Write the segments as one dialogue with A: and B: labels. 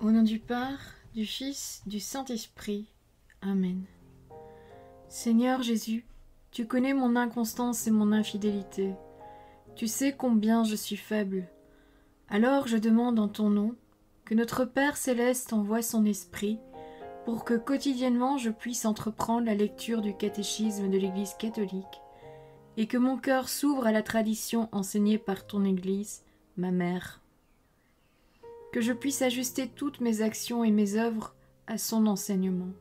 A: Au nom du Père, du Fils, du Saint-Esprit. Amen. Seigneur Jésus, tu connais mon inconstance et mon infidélité. Tu sais combien je suis faible. Alors je demande en ton nom que notre Père céleste envoie son Esprit pour que quotidiennement je puisse entreprendre la lecture du catéchisme de l'Église catholique et que mon cœur s'ouvre à la tradition enseignée par ton Église, ma mère. Que je puisse ajuster toutes mes actions et mes œuvres à son enseignement.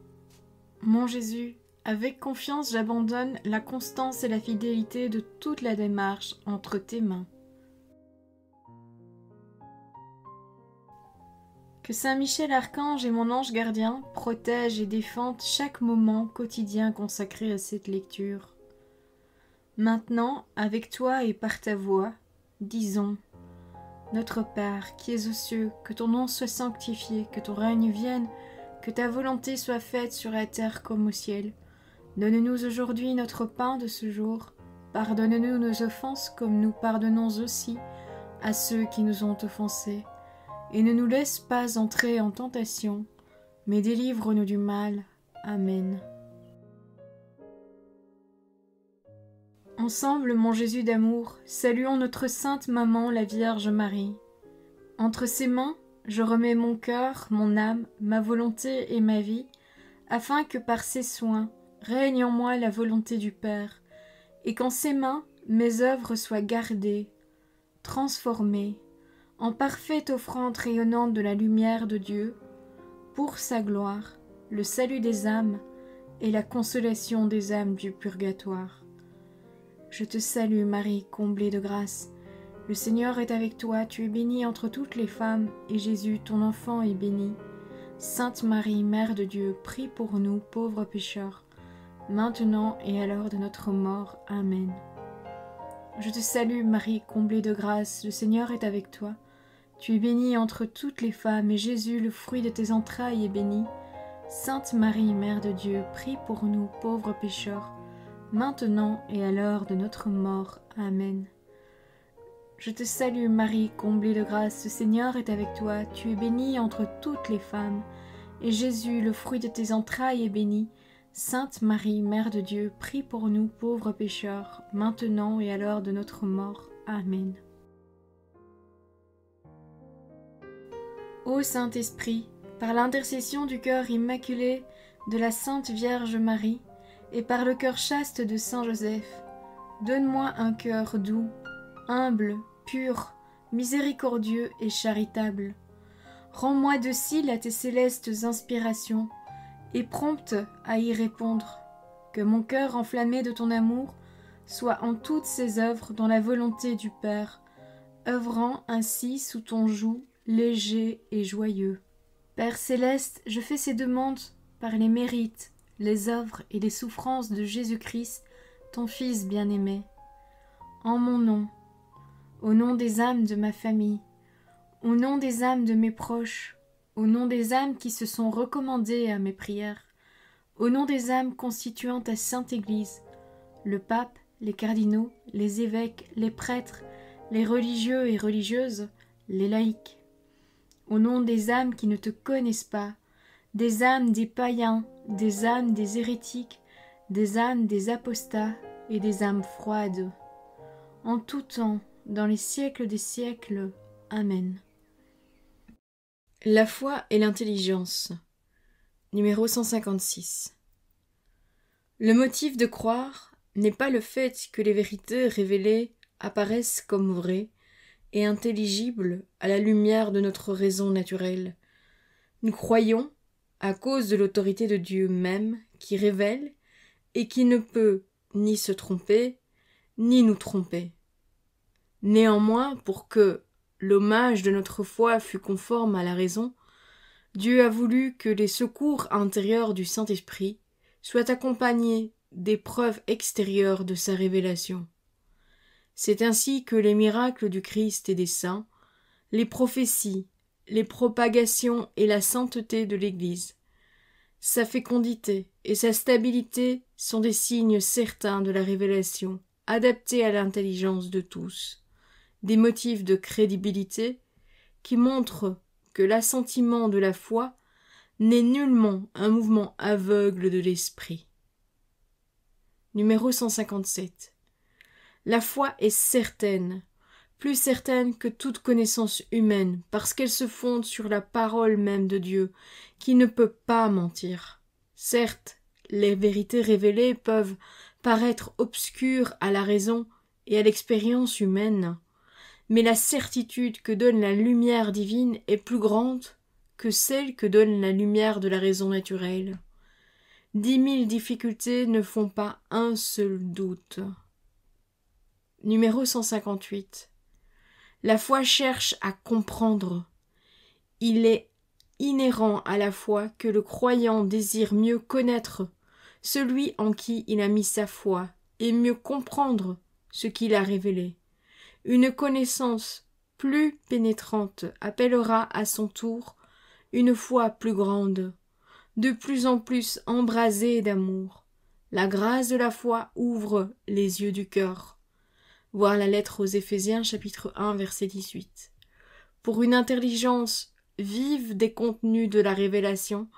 A: Mon Jésus, avec confiance j'abandonne la constance et la fidélité de toute la démarche entre tes mains. Que Saint Michel Archange et mon ange gardien protègent et défendent chaque moment quotidien consacré à cette lecture. Maintenant, avec toi et par ta voix, disons: Notre Père, qui es aux cieux, que ton nom soit sanctifié, que ton règne vienne, que ta volonté soit faite sur la terre comme au ciel. Donne-nous aujourd'hui notre pain de ce jour. Pardonne-nous nos offenses comme nous pardonnons aussi à ceux qui nous ont offensés. Et ne nous laisse pas entrer en tentation, mais délivre-nous du mal. Amen. Ensemble, mon Jésus d'amour, saluons notre sainte maman, la Vierge Marie. Entre ses mains, je remets mon cœur, mon âme, ma volonté et ma vie, afin que par ses soins règne en moi la volonté du Père, et qu'en ses mains mes œuvres soient gardées, transformées, en parfaite offrande rayonnante de la lumière de Dieu, pour sa gloire, le salut des âmes et la consolation des âmes du purgatoire. Je te salue Marie, comblée de grâce. Le Seigneur est avec toi, tu es bénie entre toutes les femmes, et Jésus, ton enfant, est béni. Sainte Marie, Mère de Dieu, prie pour nous, pauvres pécheurs, maintenant et à l'heure de notre mort. Amen. Je te salue Marie, comblée de grâce, le Seigneur est avec toi. Tu es bénie entre toutes les femmes, et Jésus, le fruit de tes entrailles, est béni. Sainte Marie, Mère de Dieu, prie pour nous, pauvres pécheurs, maintenant et à l'heure de notre mort. Amen. Je te salue Marie, comblée de grâce, le Seigneur est avec toi, tu es bénie entre toutes les femmes, et Jésus, le fruit de tes entrailles, est béni. Sainte Marie, Mère de Dieu, prie pour nous pauvres pécheurs, maintenant et à l'heure de notre mort. Amen. Ô Saint-Esprit, par l'intercession du cœur immaculé de la Sainte Vierge Marie, et par le cœur chaste de Saint Joseph, donne-moi un cœur doux, humble, pur, miséricordieux et charitable. Rends-moi docile à tes célestes inspirations, et prompte à y répondre. Que mon cœur enflammé de ton amour soit en toutes ses œuvres dans la volonté du Père, œuvrant ainsi sous ton joug léger et joyeux. Père céleste, je fais ces demandes par les mérites, les œuvres et les souffrances de Jésus-Christ, ton Fils bien-aimé. En mon nom, au nom des âmes de ma famille, au nom des âmes de mes proches, au nom des âmes qui se sont recommandées à mes prières, au nom des âmes constituant ta Sainte Église, le pape, les cardinaux, les évêques, les prêtres, les religieux et religieuses, les laïcs, au nom des âmes qui ne te connaissent pas, des âmes des païens, des âmes des hérétiques, des âmes des apostats et des âmes froides, en tout temps, dans les siècles des siècles. Amen. La foi et l'intelligence. Numéro 156. Le motif de croire n'est pas le fait que les vérités révélées apparaissent comme vraies et intelligibles à la lumière de notre raison naturelle. Nous croyons à cause de l'autorité de Dieu même qui révèle et qui ne peut ni se tromper ni nous tromper. Néanmoins, pour que l'hommage de notre foi fût conforme à la raison, Dieu a voulu que les secours intérieurs du Saint-Esprit soient accompagnés des preuves extérieures de sa révélation. C'est ainsi que les miracles du Christ et des saints, les prophéties, les propagations et la sainteté de l'Église, sa fécondité et sa stabilité sont des signes certains de la révélation, adaptés à l'intelligence de tous, des motifs de crédibilité qui montrent que l'assentiment de la foi n'est nullement un mouvement aveugle de l'esprit. Numéro 157. La foi est certaine, plus certaine que toute connaissance humaine, parce qu'elle se fonde sur la parole même de Dieu, qui ne peut pas mentir. Certes, les vérités révélées peuvent paraître obscures à la raison et à l'expérience humaine, mais la certitude que donne la lumière divine est plus grande que celle que donne la lumière de la raison naturelle. 10 000 difficultés ne font pas un seul doute. Numéro 158. La foi cherche à comprendre. Il est inhérent à la foi que le croyant désire mieux connaître celui en qui il a mis sa foi et mieux comprendre ce qu'il a révélé. Une connaissance plus pénétrante appellera à son tour une foi plus grande, de plus en plus embrasée d'amour. La grâce de la foi ouvre les yeux du cœur. Voir la lettre aux Éphésiens, chapitre 1, verset 18. Pour une intelligence vive des contenus de la révélation,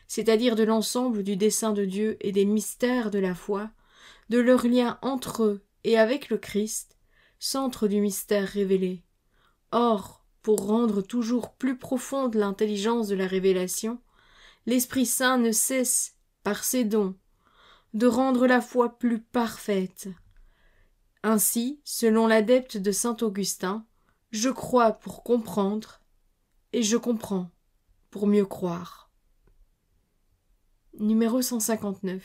A: c'est-à-dire de l'ensemble du dessein de Dieu et des mystères de la foi, de leur lien entre eux et avec le Christ, centre du mystère révélé. Or, pour rendre toujours plus profonde l'intelligence de la révélation, l'Esprit Saint ne cesse, par ses dons, de rendre la foi plus parfaite. Ainsi, selon l'adepte de saint Augustin, je crois pour comprendre, et je comprends pour mieux croire. Numéro 159.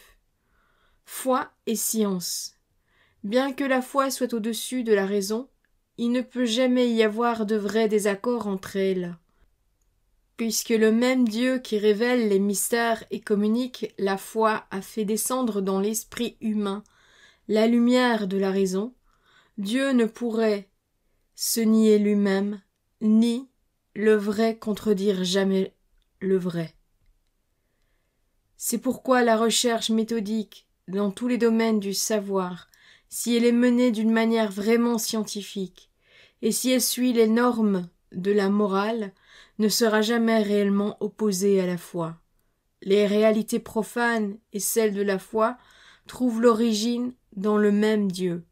A: Foi et science. Bien que la foi soit au-dessus de la raison, il ne peut jamais y avoir de vrai désaccord entre elles. Puisque le même Dieu qui révèle les mystères et communique la foi a fait descendre dans l'esprit humain la lumière de la raison, Dieu ne pourrait se nier lui-même, ni le vrai contredire jamais le vrai. C'est pourquoi la recherche méthodique dans tous les domaines du savoir, si elle est menée d'une manière vraiment scientifique, et si elle suit les normes de la morale, ne sera jamais réellement opposée à la foi. Les réalités profanes et celles de la foi trouvent l'origine dans le même Dieu.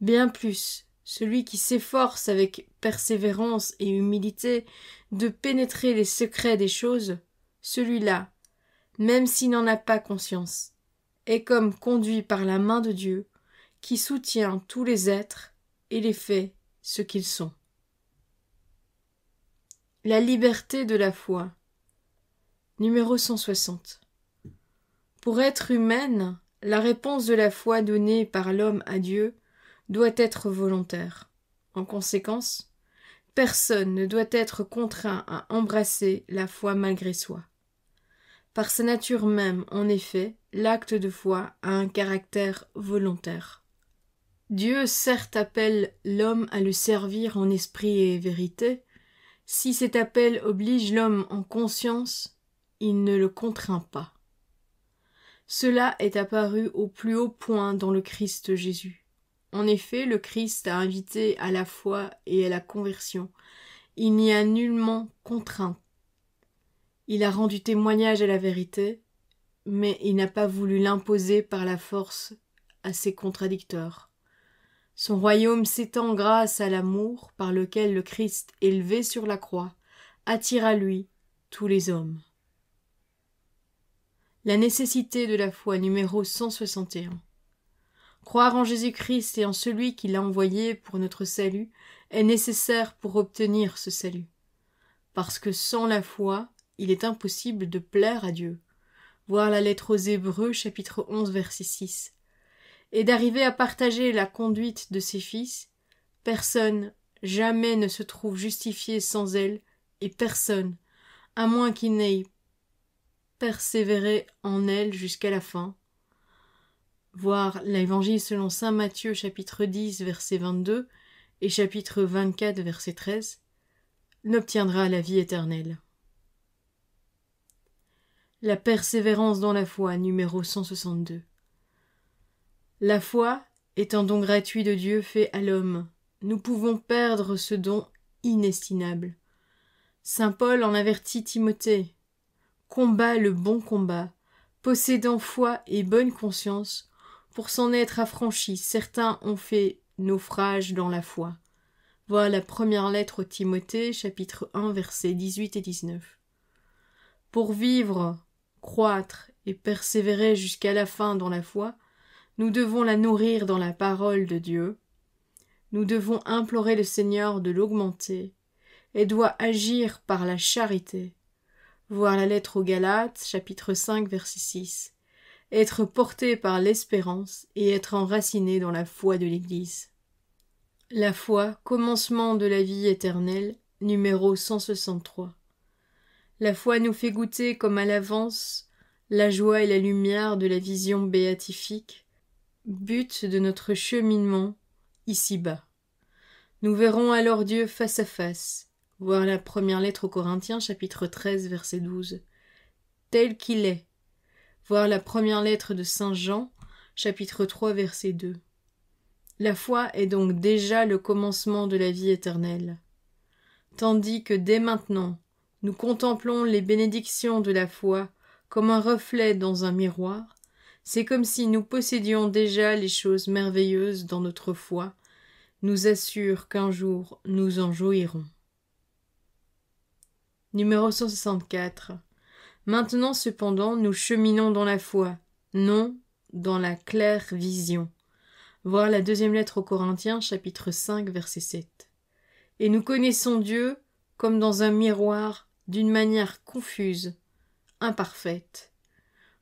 A: Bien plus, celui qui s'efforce avec persévérance et humilité de pénétrer les secrets des choses, celui-là, même s'il n'en a pas conscience, est comme conduit par la main de Dieu, qui soutient tous les êtres et les fait ce qu'ils sont. La liberté de la foi. Numéro 160. Pour être humaine, la réponse de la foi donnée par l'homme à Dieu doit être volontaire. En conséquence, personne ne doit être contraint à embrasser la foi malgré soi. Par sa nature même, en effet, l'acte de foi a un caractère volontaire. Dieu certes appelle l'homme à le servir en esprit et vérité. Si cet appel oblige l'homme en conscience, il ne le contraint pas. Cela est apparu au plus haut point dans le Christ Jésus. En effet, le Christ a invité à la foi et à la conversion. Il n'y a nullement contraint. Il a rendu témoignage à la vérité, mais il n'a pas voulu l'imposer par la force à ses contradicteurs. Son royaume s'étend grâce à l'amour par lequel le Christ, élevé sur la croix, attire à lui tous les hommes. La nécessité de la foi, numéro 161. Croire en Jésus-Christ et en celui qui l'a envoyé pour notre salut est nécessaire pour obtenir ce salut. Parce que sans la foi, il est impossible de plaire à Dieu. Voir la lettre aux Hébreux, chapitre 11, verset 6. Et d'arriver à partager la conduite de ses fils, personne jamais ne se trouve justifié sans elle, et personne, à moins qu'il n'ait persévéré en elle jusqu'à la fin. Voir l'Évangile selon saint Matthieu, chapitre 10, verset 22, et chapitre 24, verset 13, n'obtiendra la vie éternelle. La persévérance dans la foi, numéro 162. La foi est un don gratuit de Dieu fait à l'homme. Nous pouvons perdre ce don inestimable. Saint Paul en avertit Timothée. Combat le bon combat, possédant foi et bonne conscience, pour s'en être affranchis, certains ont fait naufrage dans la foi. Voilà la première lettre au Timothée, chapitre 1, versets 18 et 19. Pour vivre, croître et persévérer jusqu'à la fin dans la foi, nous devons la nourrir dans la parole de Dieu. Nous devons implorer le Seigneur de l'augmenter et doit agir par la charité. Voir la lettre aux Galates, chapitre 5, verset 6. Être porté par l'espérance et être enraciné dans la foi de l'Église. La foi, commencement de la vie éternelle, numéro 163. La foi nous fait goûter comme à l'avance la joie et la lumière de la vision béatifique, but de notre cheminement ici-bas. Nous verrons alors Dieu face à face. Voir la première lettre aux Corinthiens, chapitre 13, verset 12. Tel qu'il est. Voir la première lettre de Saint Jean, chapitre 3, verset 2. La foi est donc déjà le commencement de la vie éternelle. Tandis que dès maintenant, nous contemplons les bénédictions de la foi comme un reflet dans un miroir, c'est comme si nous possédions déjà les choses merveilleuses dans notre foi, nous assure qu'un jour nous en jouirons. Numéro 164. Maintenant cependant nous cheminons dans la foi, non dans la claire vision. Voir la deuxième lettre aux Corinthiens, chapitre 5, verset 7. Et nous connaissons Dieu comme dans un miroir, d'une manière confuse, imparfaite.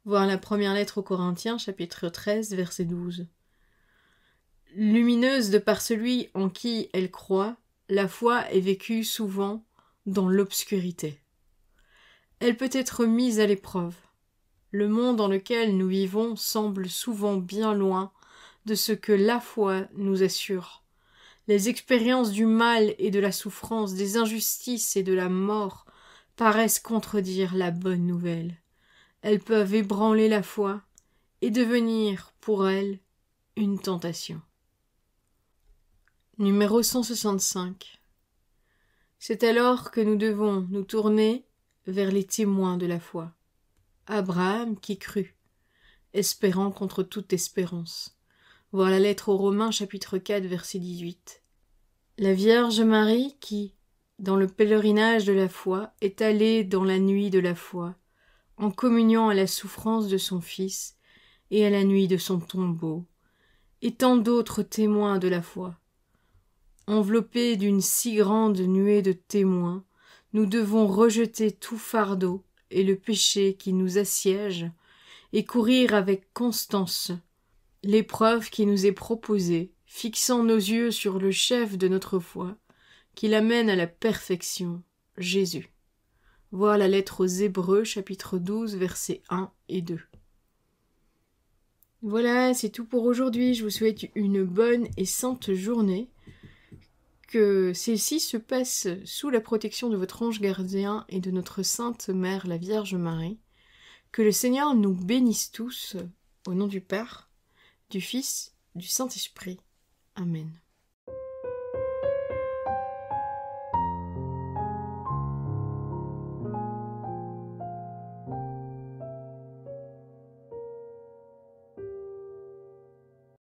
A: Voir la première lettre aux Corinthiens, chapitre 13, verset 12. Lumineuse de par celui en qui elle croit, la foi est vécue souvent dans l'obscurité. Elle peut être mise à l'épreuve. Le monde dans lequel nous vivons semble souvent bien loin de ce que la foi nous assure. Les expériences du mal et de la souffrance, des injustices et de la mort paraissent contredire la bonne nouvelle. Elles peuvent ébranler la foi et devenir, pour elle, une tentation. Numéro 165. C'est alors que nous devons nous tourner vers les témoins de la foi. Abraham qui crut, espérant contre toute espérance. Voir la lettre aux Romains, chapitre 4, verset 18. La Vierge Marie qui, dans le pèlerinage de la foi, est allée dans la nuit de la foi, en communion à la souffrance de son Fils et à la nuit de son tombeau, et tant d'autres témoins de la foi. Enveloppés d'une si grande nuée de témoins, nous devons rejeter tout fardeau et le péché qui nous assiège, et courir avec constance l'épreuve qui nous est proposée, fixant nos yeux sur le chef de notre foi, qui l'amène à la perfection, Jésus. Voir la lettre aux Hébreux, chapitre 12, versets 1 et 2. Voilà, c'est tout pour aujourd'hui. Je vous souhaite une bonne et sainte journée. Que celle-ci se passe sous la protection de votre ange gardien et de notre Sainte Mère, la Vierge Marie. Que le Seigneur nous bénisse tous, au nom du Père, du Fils, du Saint-Esprit. Amen.